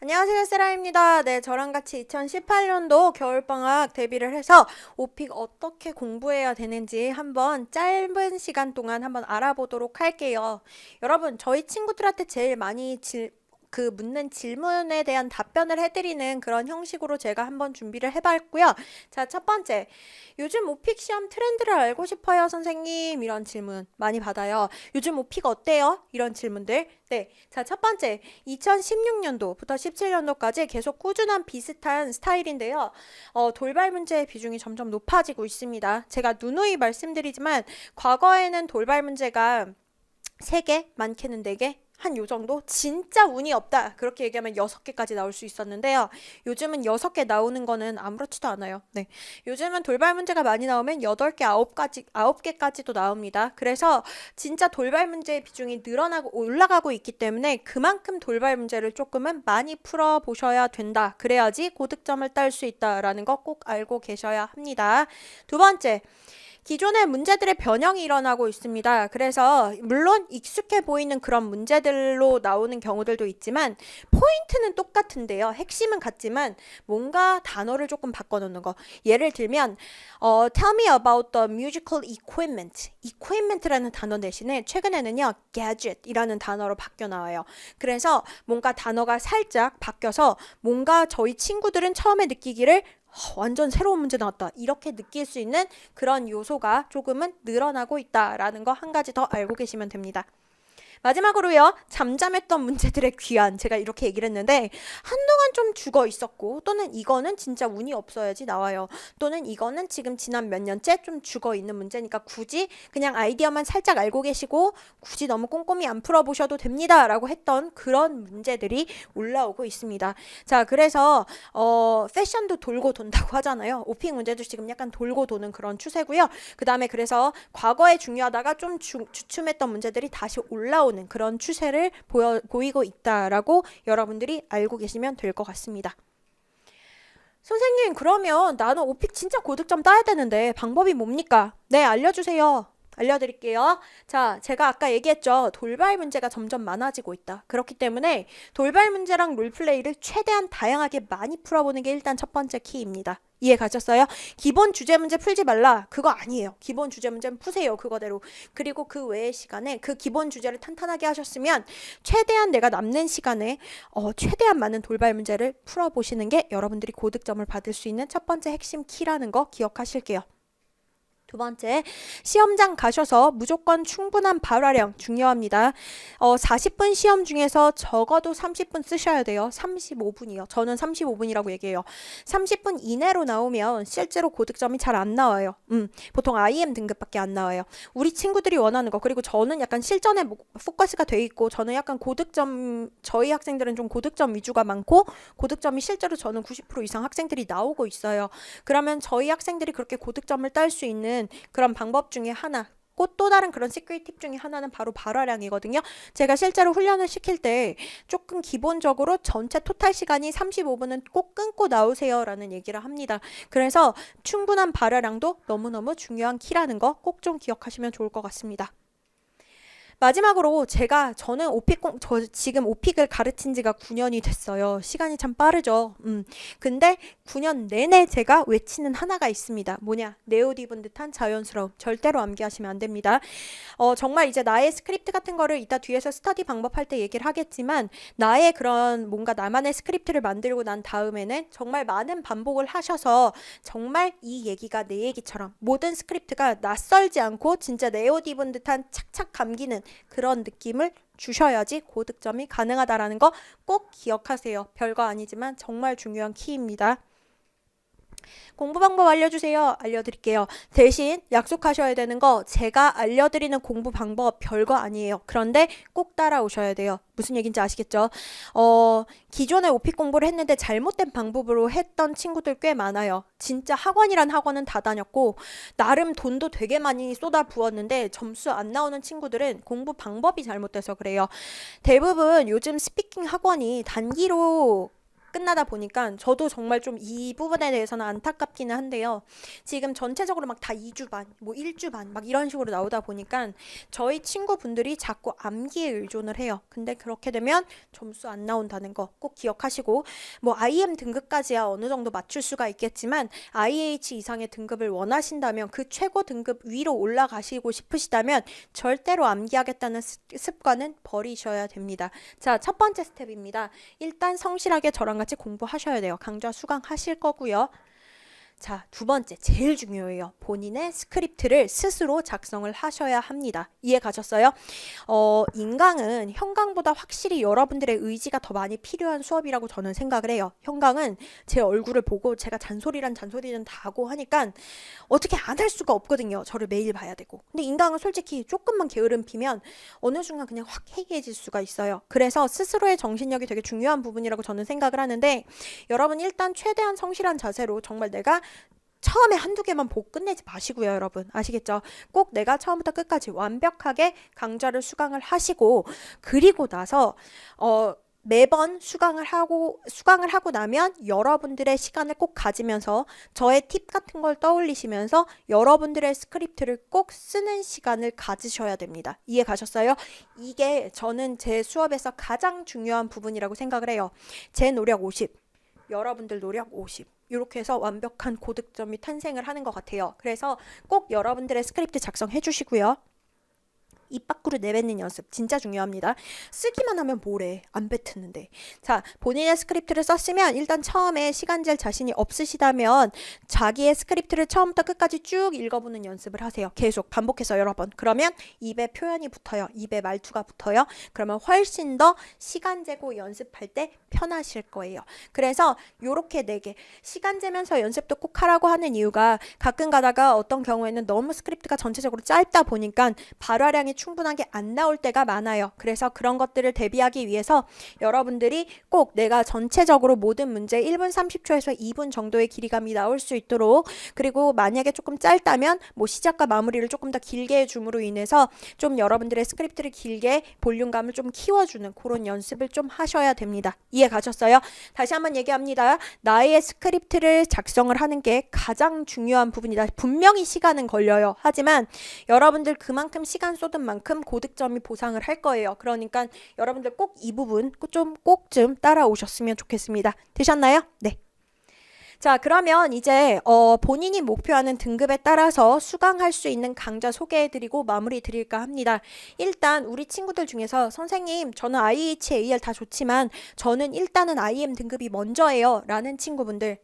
안녕하세요, 세라입니다. 네, 저랑 같이 2018년도 겨울방학 대비를 해서 오픽 어떻게 공부해야 되는지 한번 짧은 시간 동안 한번 알아보도록 할게요. 여러분, 저희 친구들한테 제일 많이 묻는 질문에 대한 답변을 해드리는 그런 형식으로 제가 한번 준비를 해봤고요. 자, 첫 번째. 요즘 오픽 시험 트렌드를 알고 싶어요, 선생님. 이런 질문 많이 받아요. 요즘 오픽 어때요? 이런 질문들. 네. 자, 첫 번째. 2016년도부터 17년도까지 계속 꾸준한 비슷한 스타일인데요. 돌발 문제의 비중이 점점 높아지고 있습니다. 제가 누누이 말씀드리지만 과거에는 돌발 문제가 3개, 많게는 4개, 한 요 정도? 진짜 운이 없다. 그렇게 얘기하면 6개까지 나올 수 있었는데요. 요즘은 6개 나오는 거는 아무렇지도 않아요. 네. 요즘은 돌발 문제가 많이 나오면 8개, 9개까지도 나옵니다. 그래서 진짜 돌발 문제의 비중이 늘어나고 올라가고 있기 때문에 그만큼 돌발 문제를 조금은 많이 풀어보셔야 된다. 그래야지 고득점을 딸 수 있다라는 거 꼭 알고 계셔야 합니다. 두 번째. 기존의 문제들의 변형이 일어나고 있습니다. 그래서 물론 익숙해 보이는 그런 문제들로 나오는 경우들도 있지만 포인트는 똑같은데요. 핵심은 같지만 뭔가 단어를 조금 바꿔놓는 거. 예를 들면 Tell me about the musical equipment. equipment라는 단어 대신에 최근에는요. gadget이라는 단어로 바뀌어 나와요. 그래서 뭔가 단어가 살짝 바뀌어서 뭔가 저희 친구들은 처음에 느끼기를 완전 새로운 문제 나왔다. 이렇게 느낄 수 있는 그런 요소가 조금은 늘어나고 있다라는 거 한 가지 더 알고 계시면 됩니다. 마지막으로요. 잠잠했던 문제들의 귀환. 제가 이렇게 얘기를 했는데 한동안 좀 죽어 있었고 또는 이거는 진짜 운이 없어야지 나와요. 또는 이거는 지금 지난 몇 년째 좀 죽어 있는 문제니까 굳이 그냥 아이디어만 살짝 알고 계시고 굳이 너무 꼼꼼히 안 풀어보셔도 됩니다. 라고 했던 그런 문제들이 올라오고 있습니다. 자, 그래서 패션도 돌고 돈다고 하잖아요. 오픽 문제도 지금 약간 돌고 도는 그런 추세고요. 그 다음에 그래서 과거에 중요하다가 좀 주춤했던 문제들이 다시 올라오는 그런 추세를 보이고 있다라고 여러분들이 알고 계시면 될 것 같습니다. 선생님, 그러면 나는 오픽 진짜 고득점 따야 되는데 방법이 뭡니까? 네, 알려주세요. 알려드릴게요. 자, 제가 아까 얘기했죠. 돌발 문제가 점점 많아지고 있다. 그렇기 때문에 돌발 문제랑 롤플레이를 최대한 다양하게 많이 풀어보는 게 일단 첫 번째 키입니다. 이해 가셨어요? 기본 주제 문제 풀지 말라. 그거 아니에요. 기본 주제 문제는 푸세요. 그거대로. 그리고 그 외의 시간에 그 기본 주제를 탄탄하게 하셨으면 최대한 내가 남는 시간에 최대한 많은 돌발 문제를 풀어보시는 게 여러분들이 고득점을 받을 수 있는 첫 번째 핵심 키라는 거 기억하실게요. 두 번째, 시험장 가셔서 무조건 충분한 발화량 중요합니다. 40분 시험 중에서 적어도 30분 쓰셔야 돼요. 35분이요. 저는 35분이라고 얘기해요. 30분 이내로 나오면 실제로 고득점이 잘 안 나와요. 보통 IM 등급밖에 안 나와요. 우리 친구들이 원하는 거, 그리고 저는 약간 실전에 포커스가 돼 있고 저는 약간 고득점, 저희 학생들은 좀 고득점 위주가 많고 고득점이 실제로 저는 90% 이상 학생들이 나오고 있어요. 그러면 저희 학생들이 그렇게 고득점을 딸 수 있는 그런 방법 중에 하나, 또 다른 그런 시크릿 팁 중에 하나는 바로 발화량이거든요. 제가 실제로 훈련을 시킬 때 조금 기본적으로 전체 토탈 시간이 35분은 꼭 끊고 나오세요 라는 얘기를 합니다. 그래서 충분한 발화량도 너무너무 중요한 키라는 거 꼭 좀 기억하시면 좋을 것 같습니다. 마지막으로 저는 지금 오픽을 가르친 지가 9년이 됐어요. 시간이 참 빠르죠. 근데 9년 내내 제가 외치는 하나가 있습니다. 뭐냐? 네오 입은 듯한 자연스러움. 절대로 암기하시면 안 됩니다. 정말 이제 나의 스크립트 같은 거를 이따 뒤에서 스터디 방법 할 때 얘기를 하겠지만 나의 그런 뭔가 나만의 스크립트를 만들고 난 다음에는 정말 많은 반복을 하셔서 정말 이 얘기가 내 얘기처럼 모든 스크립트가 낯설지 않고 진짜 네오 입은 듯한 착착 감기는 그런 느낌을 주셔야지 고득점이 가능하다라는 거 꼭 기억하세요. 별거 아니지만 정말 중요한 키입니다. 공부 방법 알려주세요. 알려드릴게요. 대신 약속하셔야 되는 거 제가 알려드리는 공부 방법 별거 아니에요. 그런데 꼭 따라오셔야 돼요. 무슨 얘기인지 아시겠죠? 기존에 오픽 공부를 했는데 잘못된 방법으로 했던 친구들 꽤 많아요. 진짜 학원이란 학원은 다 다녔고 나름 돈도 되게 많이 쏟아 부었는데 점수 안 나오는 친구들은 공부 방법이 잘못돼서 그래요. 대부분 요즘 스피킹 학원이 단기로 끝나다 보니까 저도 정말 좀 이 부분에 대해서는 안타깝기는 한데요. 지금 전체적으로 막 다 2주 반, 뭐 1주 반, 막 이런 식으로 나오다 보니까 저희 친구분들이 자꾸 암기에 의존을 해요. 근데 그렇게 되면 점수 안 나온다는 거 꼭 기억하시고, 뭐 IM 등급까지야 어느 정도 맞출 수가 있겠지만 IH 이상의 등급을 원하신다면, 그 최고 등급 위로 올라가시고 싶으시다면 절대로 암기하겠다는 습관은 버리셔야 됩니다. 자, 첫 번째 스텝입니다. 일단 성실하게 저랑 같이 공부하셔야 돼요. 강좌 수강하실 거고요. 자, 두 번째, 제일 중요해요. 본인의 스크립트를 스스로 작성을 하셔야 합니다. 이해 가셨어요? 인강은 현강보다 확실히 여러분들의 의지가 더 많이 필요한 수업이라고 저는 생각을 해요. 현강은 제 얼굴을 보고 제가 잔소리란 잔소리는 다 하고 하니까 어떻게 안 할 수가 없거든요. 저를 매일 봐야 되고. 근데 인강은 솔직히 조금만 게으름 피면 어느 순간 그냥 확 해이해질 수가 있어요. 그래서 스스로의 정신력이 되게 중요한 부분이라고 저는 생각을 하는데, 여러분 일단 최대한 성실한 자세로 정말 내가 처음에 한두 개만 보고 끝내지 마시고요, 여러분. 아시겠죠? 꼭 내가 처음부터 끝까지 완벽하게 강좌를 수강을 하시고, 그리고 나서 매번 수강을 하고 나면 여러분들의 시간을 꼭 가지면서 저의 팁 같은 걸 떠올리시면서 여러분들의 스크립트를 꼭 쓰는 시간을 가지셔야 됩니다. 이해 가셨어요? 이게 저는 제 수업에서 가장 중요한 부분이라고 생각을 해요. 제 노력 50, 여러분들 노력 50. 이렇게 해서 완벽한 고득점이 탄생을 하는 것 같아요. 그래서 꼭 여러분들의 스크립트 작성해 주시고요. 입 밖으로 내뱉는 연습 진짜 중요합니다. 쓰기만 하면 뭐래, 안 뱉는데. 자, 본인의 스크립트를 썼으면 일단 처음에 시간제 자신이 없으시다면 자기의 스크립트를 처음부터 끝까지 쭉 읽어보는 연습을 하세요. 계속 반복해서 여러 번. 그러면 입에 표현이 붙어요. 입에 말투가 붙어요. 그러면 훨씬 더 시간 재고 연습할 때 편하실 거예요. 그래서 요렇게 4개 시간 재면서 연습도 꼭 하라고 하는 이유가, 가끔 가다가 어떤 경우에는 너무 스크립트가 전체적으로 짧다 보니까 발화량이 충분하게 안 나올 때가 많아요. 그래서 그런 것들을 대비하기 위해서 여러분들이 꼭 내가 전체적으로 모든 문제 1분 30초에서 2분 정도의 길이감이 나올 수 있도록, 그리고 만약에 조금 짧다면 뭐 시작과 마무리를 조금 더 길게 해줌으로 인해서 좀 여러분들의 스크립트를 길게 볼륨감을 좀 키워주는 그런 연습을 좀 하셔야 됩니다. 이해 가셨어요? 다시 한번 얘기합니다. 나의 스크립트를 작성을 하는 게 가장 중요한 부분이다. 분명히 시간은 걸려요. 하지만 여러분들 그만큼 시간 쏟은 만큼 고득점이 보상을 할 거예요. 그러니까 여러분들 꼭 이 부분 꼭 좀 따라오셨으면 좋겠습니다. 되셨나요? 네. 자, 그러면 이제 본인이 목표하는 등급에 따라서 수강할 수 있는 강좌 소개해드리고 마무리 드릴까 합니다. 일단 우리 친구들 중에서 선생님 저는 IH, AR 다 좋지만 저는 일단은 IM 등급이 먼저예요 라는 친구분들,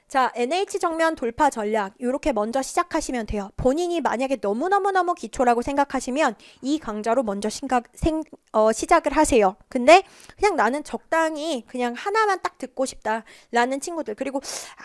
자, NH 정면 돌파 전략 이렇게 먼저 시작하시면 돼요. 본인이 만약에 너무너무너무 기초라고 생각하시면 이 강좌로 먼저 시작을 하세요. 근데 그냥 나는 적당히 그냥 하나만 딱 듣고 싶다 라는 친구들, 그리고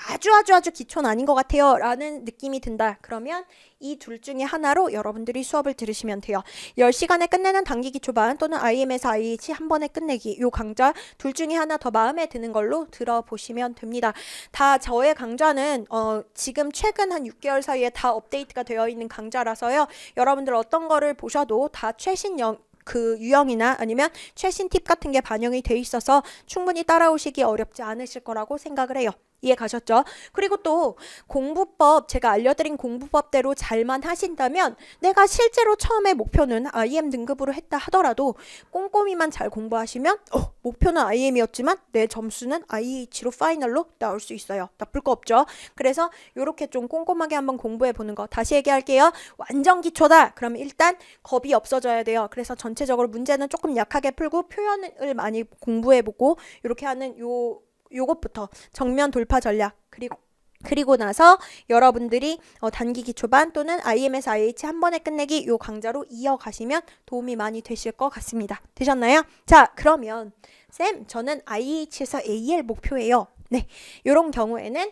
아주 기초는 아닌 것 같아요 라는 느낌이 든다. 그러면 이 둘 중에 하나로 여러분들이 수업을 들으시면 돼요. 10시간에 끝내는 단기 기초반 또는 IM에서 IH 한 번에 끝내기, 요 강좌 둘 중에 하나 더 마음에 드는 걸로 들어보시면 됩니다. 다 저의 강좌는 지금 최근 한 6개월 사이에 다 업데이트가 되어 있는 강좌라서요. 여러분들 어떤 거를 보셔도 다 최신 그 유형이나 아니면 최신 팁 같은 게 반영이 돼 있어서 충분히 따라오시기 어렵지 않으실 거라고 생각을 해요. 이해 가셨죠? 그리고 또 공부법, 제가 알려드린 공부법대로 잘만 하신다면 내가 실제로 처음에 목표는 IM 등급으로 했다 하더라도 꼼꼼히만 잘 공부하시면 목표는 IM이었지만 내 점수는 IH로 파이널로 나올 수 있어요. 나쁠 거 없죠? 그래서 이렇게 좀 꼼꼼하게 한번 공부해 보는 거. 다시 얘기할게요. 완전 기초다. 그러면 일단 겁이 없어져야 돼요. 그래서 전체적으로 문제는 조금 약하게 풀고 표현을 많이 공부해 보고 이렇게 하는 요것부터 정면 돌파 전략, 그리고 나서 여러분들이 단기 기초반 또는 IM에서 IH 한 번에 끝내기 요 강좌로 이어가시면 도움이 많이 되실 것 같습니다. 되셨나요? 자, 그러면 쌤 저는 IH에서 AL 목표예요. 네, 요런 경우에는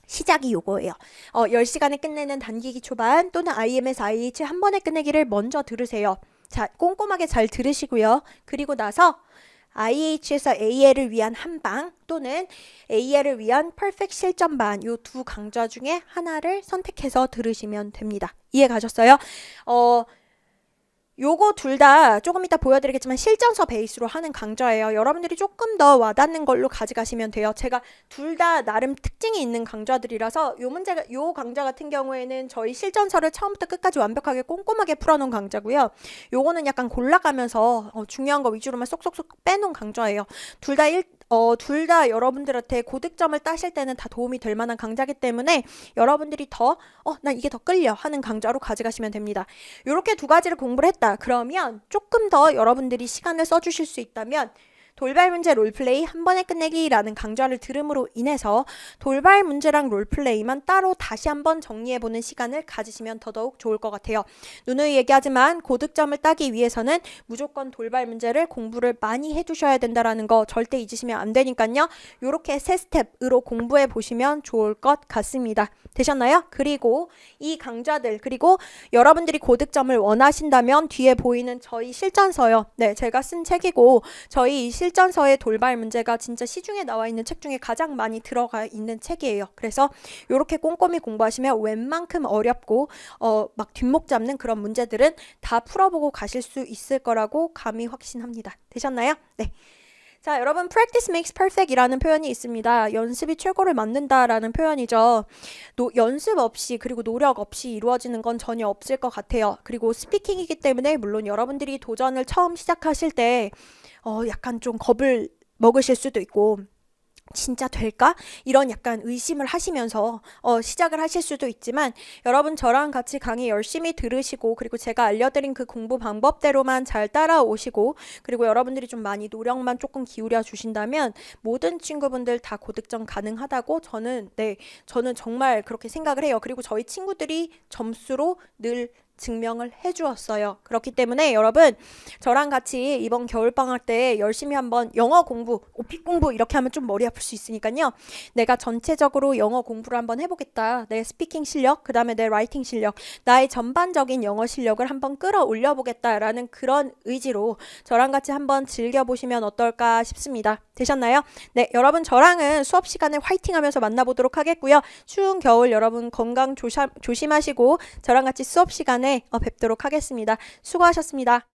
시작이 요거예요. 10시간에 끝내는 단기 기초반 또는 IM에서 IH 한 번에 끝내기를 먼저 들으세요. 자, 꼼꼼하게 잘 들으시고요. 그리고 나서 IH에서 AL을 위한 한방 또는 AL을 위한 퍼펙트 실전반, 요 두 강좌 중에 하나를 선택해서 들으시면 됩니다. 이해 가셨어요? 요거 둘 다 조금 이따 보여드리겠지만 실전서 베이스로 하는 강좌예요. 여러분들이 조금 더 와닿는 걸로 가져가시면 돼요. 제가 둘 다 나름 특징이 있는 강좌들이라서 요 강좌 같은 경우에는 저희 실전서를 처음부터 끝까지 완벽하게 꼼꼼하게 풀어놓은 강좌고요. 요거는 약간 골라가면서 중요한 거 위주로만 쏙쏙쏙 빼놓은 강좌예요. 둘 다 여러분들한테 고득점을 따실 때는 다 도움이 될 만한 강좌이기 때문에 여러분들이 난 이게 더 끌려 하는 강좌로 가져가시면 됩니다. 이렇게 두 가지를 공부를 했다. 그러면 조금 더 여러분들이 시간을 써주실 수 있다면 돌발 문제 롤플레이 한 번에 끝내기라는 강좌를 들음으로 인해서 돌발 문제랑 롤플레이만 따로 다시 한번 정리해보는 시간을 가지시면 더더욱 좋을 것 같아요. 누누이 얘기하지만 고득점을 따기 위해서는 무조건 돌발 문제를 공부를 많이 해두셔야 된다는 거 절대 잊으시면 안 되니까요. 이렇게 세 스텝으로 공부해 보시면 좋을 것 같습니다. 되셨나요? 그리고 이 강좌들 그리고 여러분들이 고득점을 원하신다면 뒤에 보이는 저희 실전서요. 네, 제가 쓴 책이고 저희 실전서의 돌발 문제가 진짜 시중에 나와 있는 책 중에 가장 많이 들어가 있는 책이에요. 그래서 이렇게 꼼꼼히 공부하시면 웬만큼 어렵고 막 뒷목 잡는 그런 문제들은 다 풀어보고 가실 수 있을 거라고 감히 확신합니다. 되셨나요? 네. 자, 여러분 practice makes perfect 이라는 표현이 있습니다. 연습이 최고를 만든다라는 표현이죠. 연습 없이 그리고 노력 없이 이루어지는 건 전혀 없을 것 같아요. 그리고 스피킹이기 때문에 물론 여러분들이 도전을 처음 시작하실 때 약간 좀 겁을 먹으실 수도 있고 진짜 될까? 이런 약간 의심을 하시면서 시작을 하실 수도 있지만 여러분 저랑 같이 강의 열심히 들으시고 그리고 제가 알려드린 그 공부 방법대로만 잘 따라오시고 그리고 여러분들이 좀 많이 노력만 조금 기울여 주신다면 모든 친구분들 다 고득점 가능하다고 저는 정말 그렇게 생각을 해요. 그리고 저희 친구들이 점수로 늘 증명을 해주었어요. 그렇기 때문에 여러분 저랑 같이 이번 겨울방학 때 열심히 한번 영어 공부, 오픽 공부 이렇게 하면 좀 머리 아플 수 있으니까요. 내가 전체적으로 영어 공부를 한번 해보겠다. 내 스피킹 실력, 그 다음에 내 라이팅 실력, 나의 전반적인 영어 실력을 한번 끌어올려 보겠다라는 그런 의지로 저랑 같이 한번 즐겨보시면 어떨까 싶습니다. 되셨나요? 네, 여러분 저랑은 수업 시간에 화이팅 하면서 만나보도록 하겠고요. 추운 겨울 여러분 건강 조심하시고 저랑 같이 수업 시간에 뵙도록 하겠습니다. 수고하셨습니다.